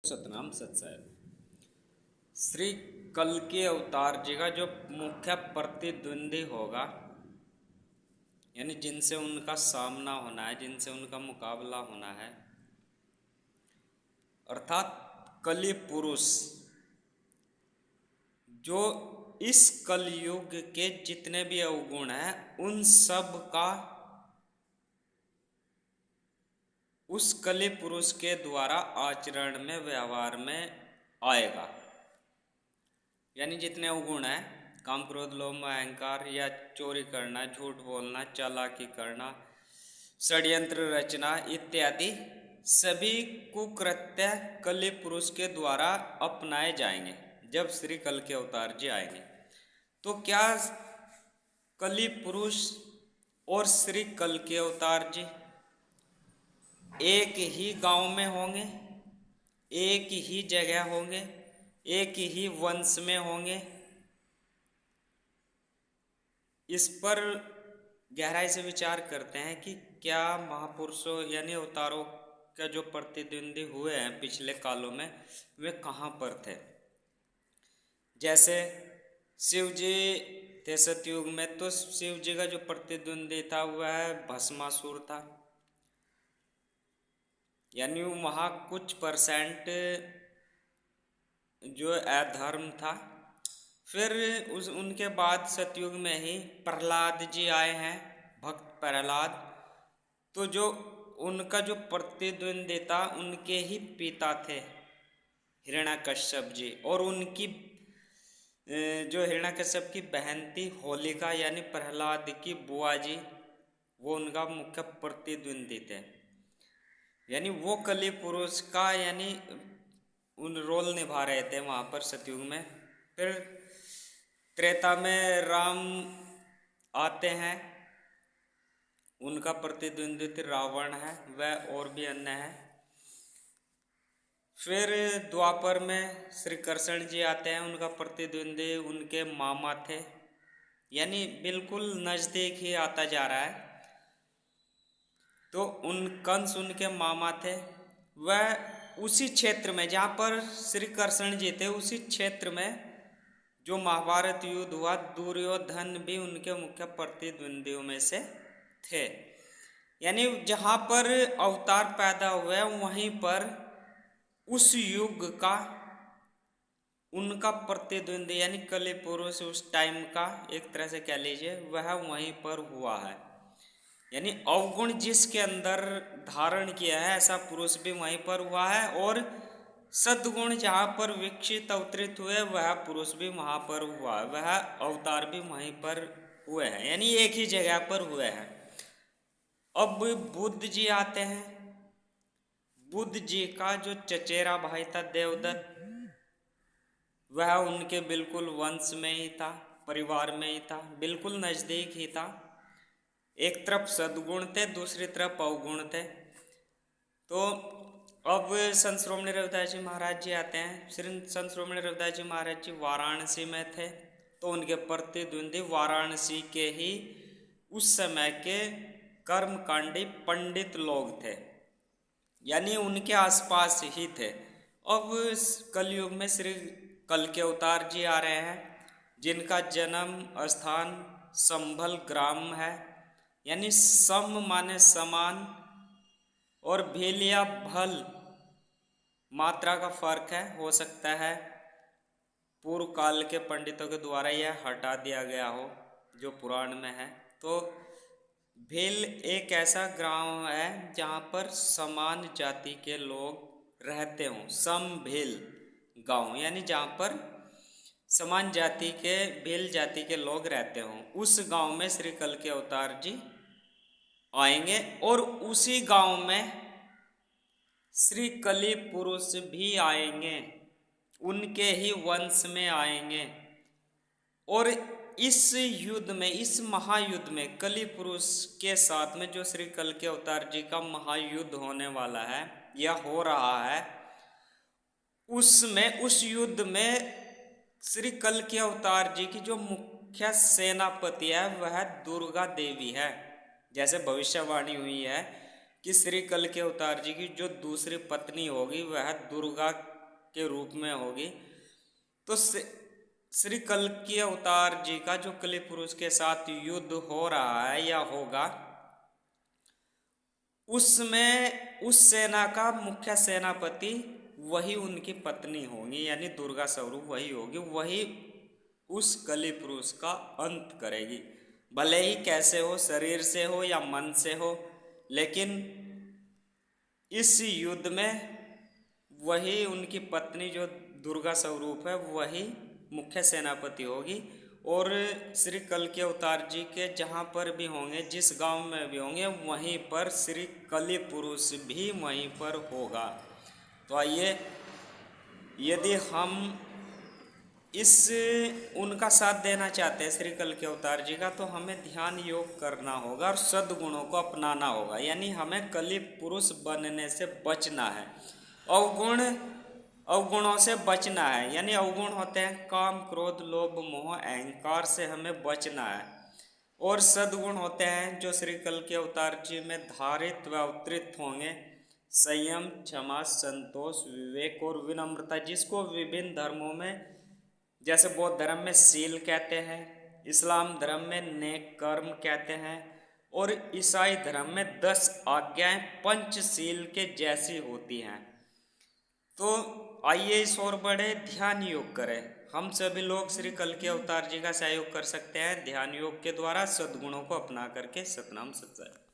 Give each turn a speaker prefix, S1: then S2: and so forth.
S1: सतनाम सत्साई। श्री कल्कि अवतार जी का जो मुख्य प्रतिद्वंदी होगा, यानी जिनसे उनका सामना होना है, जिनसे उनका मुकाबला होना है, अर्थात कलि पुरुष, जो इस कलयुग के जितने भी अवगुण हैं उन सब का उस कलि पुरुष के द्वारा आचरण में, व्यवहार में आएगा। यानी जितने अवगुण हैं, काम क्रोध लोभ अहंकार या चोरी करना, झूठ बोलना, चालाकी करना, षड्यंत्र रचना इत्यादि सभी कुकृत्य कलि पुरुष के द्वारा अपनाए जाएंगे जब श्री कल्कि अवतार जी आएंगे। तो क्या कलि पुरुष और श्री कल्कि अवतार जी एक ही गांव में होंगे, एक ही जगह होंगे, एक ही वंश में होंगे? इस पर गहराई से विचार करते हैं कि क्या महापुरुषों यानी अवतारों का जो प्रतिद्वंदी हुए हैं पिछले कालों में, वे कहाँ पर थे। जैसे शिव जी थे सतयुग में, तो शिव जी का जो प्रतिद्वंदी था वह भस्मासुर था, यानी वहाँ कुछ परसेंट जो अधर्म था। फिर उनके बाद सतयुग में ही प्रहलाद जी आए हैं, भक्त प्रहलाद। तो जो उनका जो प्रतिद्वंदी था उनके ही पिता थे हिरण्यकश्यप जी, और उनकी जो हिरण्यकश्यप की बहन थी होलिका, यानी प्रहलाद की बुआ जी, वो उनका मुख्य प्रतिद्वंदी थे। यानी वो कलि पुरुष का यानी उन रोल निभा रहे थे वहाँ पर सतयुग में। फिर त्रेता में राम आते हैं, उनका प्रतिद्वंदी रावण है, वह और भी अन्य है। फिर द्वापर में श्री कृष्ण जी आते हैं, उनका प्रतिद्वंदी उनके मामा थे, यानी बिल्कुल नज़दीक ही आता जा रहा है। तो उन कंस उनके मामा थे, वह उसी क्षेत्र में जहाँ पर श्री कृष्ण जी थे, उसी क्षेत्र में जो महाभारत युद्ध हुआ, दुर्योधन भी उनके मुख्य प्रतिद्वंदियों में से थे। यानी जहाँ पर अवतार पैदा हुए वहीं पर उस युग का उनका प्रतिद्वंदी यानी कलि पुरुष उस टाइम का एक तरह से कह लीजिए, वह वहीं पर हुआ है। यानी अवगुण जिसके अंदर धारण किया है ऐसा पुरुष भी वहीं पर हुआ है, और सद्गुण जहाँ पर विकसित अवतरित हुए वह पुरुष भी वहाँ पर हुआ है, वह अवतार भी वहीं पर हुए हैं, यानी एक ही जगह पर हुए हैं। अब बुद्ध जी आते हैं। बुद्ध जी का जो चचेरा भाई था देवदत्त, वह उनके बिल्कुल वंश में ही था, परिवार में ही था, बिल्कुल नज़दीक ही था। एक तरफ सद्गुण थे, दूसरी तरफ अवगुण थे। तो अब संत श्रोमणी रविदास जी महाराज जी आते हैं। श्री संत श्रोमणी रविदास जी महाराज जी वाराणसी में थे, तो उनके प्रतिद्वंदी वाराणसी के ही उस समय के कर्मकांडी पंडित लोग थे, यानी उनके आसपास ही थे। अब कलयुग में श्री कल्कि अवतार जी आ रहे हैं, जिनका जन्म स्थान संभल ग्राम है, यानी सम माने समान और भेल या भल मात्रा का फर्क है। हो सकता है पूर्व काल के पंडितों के द्वारा यह हटा दिया गया हो जो पुराण में है। तो भेल एक ऐसा गांव है जहाँ पर समान जाति के लोग रहते हों, सम भेल गांव, यानी जहाँ पर समान जाति के भेल जाति के लोग रहते हों, उस गांव में श्री कल्कि अवतार जी आएंगे, और उसी गांव में श्री कलि पुरुष भी आएंगे, उनके ही वंश में आएंगे। और इस युद्ध में, इस महायुद्ध में कलि पुरुष के साथ में जो श्री कल्कि अवतार जी का महायुद्ध होने वाला है या हो रहा है, उसमें उस युद्ध में श्री कल्कि अवतार जी की जो मुख्य सेनापति है वह दुर्गा देवी है। जैसे भविष्यवाणी हुई है कि श्री कल के अवतार जी की जो दूसरी पत्नी होगी वह दुर्गा के रूप में होगी। तो श्री कल के अवतार जी का जो कली पुरुष के साथ युद्ध हो रहा है या होगा, उसमें उस सेना का मुख्य सेनापति वही उनकी पत्नी होगी, यानी दुर्गा स्वरूप वही होगी, वही उस कली पुरुष का अंत करेगी। भले ही कैसे हो, शरीर से हो या मन से हो, लेकिन इस युद्ध में वही उनकी पत्नी जो दुर्गा स्वरूप है वही मुख्य सेनापति होगी। और श्री कल के अवतार जी के जहाँ पर भी होंगे, जिस गांव में भी होंगे, वहीं पर श्री कली पुरुष भी वहीं पर होगा। तो आइए, यदि हम इस उनका साथ देना चाहते हैं श्री कल के अवतार जी का, तो हमें ध्यान योग करना होगा और सद्गुणों को अपनाना होगा। यानी हमें कली पुरुष बनने से बचना है, अवगुणों से बचना है। यानी अवगुण होते हैं काम, क्रोध, लोभ, मोह, अहंकार से हमें बचना है। और सद्गुण होते हैं जो श्री कल के अवतार जी में धारित व अवतरित होंगे, संयम, क्षमा, संतोष, विवेक और विनम्रता, जिसको विभिन्न धर्मों में, जैसे बौद्ध धर्म में शील कहते हैं, इस्लाम धर्म में नेक कर्म कहते हैं, और ईसाई धर्म में 10 आज्ञाएं पंचशील के जैसी होती हैं। तो आइए इस ओर बढ़े, ध्यान योग करें। हम सभी लोग श्री कल के अवतार जी का सहयोग कर सकते हैं ध्यान योग के द्वारा, सद्गुणों को अपना करके। सतनाम सत।